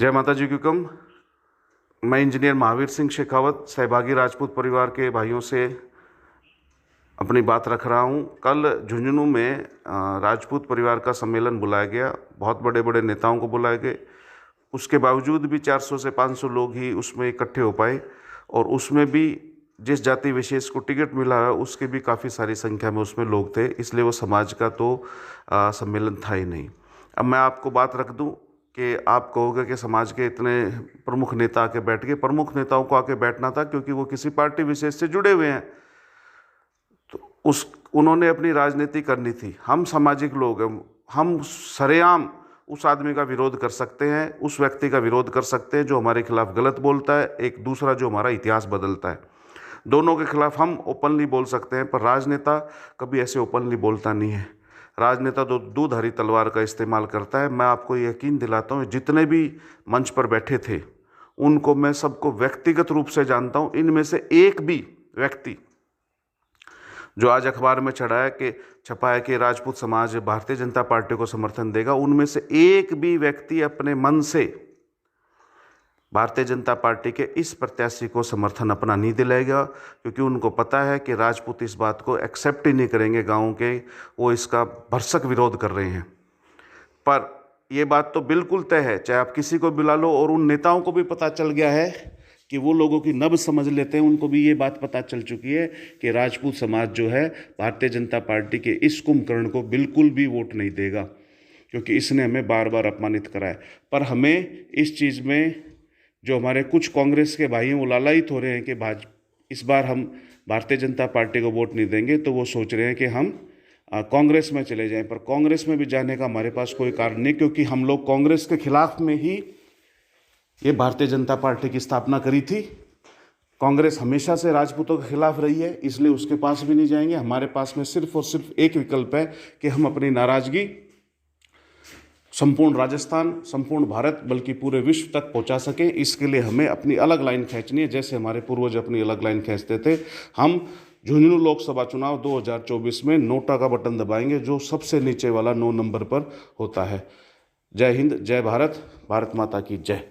जय माता जी की हुक्म। मैं इंजीनियर महावीर सिंह शेखावत सहभागी राजपूत परिवार के भाइयों से अपनी बात रख रहा हूं। कल झुंझुनू में राजपूत परिवार का सम्मेलन बुलाया गया। बहुत बड़े बड़े नेताओं को बुलाए गए। उसके बावजूद भी 400 से 500 लोग ही उसमें इकट्ठे हो पाए, और उसमें भी जिस जाति विशेष को टिकट मिला है उसके भी काफ़ी सारी संख्या में उसमें लोग थे, इसलिए वो समाज का तो सम्मेलन था ही नहीं। अब मैं आपको बात रख दूं कि आप कहोगे कि समाज के इतने प्रमुख नेता आके बैठ गए। प्रमुख नेताओं को आके बैठना था क्योंकि वो किसी पार्टी विशेष से जुड़े हुए हैं, तो उन्होंने अपनी राजनीति करनी थी। हम सामाजिक लोग हैं, हम सरेआम उस आदमी का विरोध कर सकते हैं, उस व्यक्ति का विरोध कर सकते हैं जो हमारे खिलाफ गलत बोलता है, एक दूसरा जो हमारा इतिहास बदलता है। दोनों के खिलाफ हम ओपनली बोल सकते हैं, पर राजनेता कभी ऐसे ओपनली बोलता नहीं है। राजनेता तो दूधारी तलवार का इस्तेमाल करता है। मैं आपको यकीन दिलाता हूँ, जितने भी मंच पर बैठे थे उनको मैं सबको व्यक्तिगत रूप से जानता हूँ। इनमें से एक भी व्यक्ति जो आज अखबार में छपा है कि राजपूत समाज भारतीय जनता पार्टी को समर्थन देगा, उनमें से एक भी व्यक्ति अपने मन से भारतीय जनता पार्टी के इस प्रत्याशी को समर्थन अपना नहीं दिलाएगा, क्योंकि उनको पता है कि राजपूत इस बात को एक्सेप्ट ही नहीं करेंगे। गाँव के वो इसका भरसक विरोध कर रहे हैं। पर ये बात तो बिल्कुल तय है, चाहे आप किसी को बुला लो, और उन नेताओं को भी पता चल गया है कि वो लोगों की नब्ज समझ लेते हैं। उनको भी ये बात पता चल चुकी है कि राजपूत समाज जो है भारतीय जनता पार्टी के इस कुंभकर्ण को बिल्कुल भी वोट नहीं देगा, क्योंकि इसने हमें बार बार अपमानित करा है। पर हमें इस चीज़ में जो हमारे कुछ कांग्रेस के भाई हैं वो लालायित हो रहे हैं कि इस बार हम भारतीय जनता पार्टी को वोट नहीं देंगे, तो वो सोच रहे हैं कि हम कांग्रेस में चले जाएं। पर कांग्रेस में भी जाने का हमारे पास कोई कारण नहीं, क्योंकि हम लोग कांग्रेस के खिलाफ में ही ये भारतीय जनता पार्टी की स्थापना करी थी। कांग्रेस हमेशा से राजपूतों के खिलाफ रही है, इसलिए उसके पास भी नहीं जाएंगे। हमारे पास में सिर्फ और सिर्फ एक विकल्प है कि हम अपनी नाराजगी संपूर्ण राजस्थान, संपूर्ण भारत, बल्कि पूरे विश्व तक पहुंचा सकें। इसके लिए हमें अपनी अलग लाइन खींचनी है, जैसे हमारे पूर्वज अपनी अलग लाइन खींचते थे। हम झुंझुनू लोकसभा चुनाव 2024 में नोटा का बटन दबाएंगे, जो सबसे नीचे वाला 9 नंबर पर होता है। जय हिंद, जय भारत, भारत माता की जय।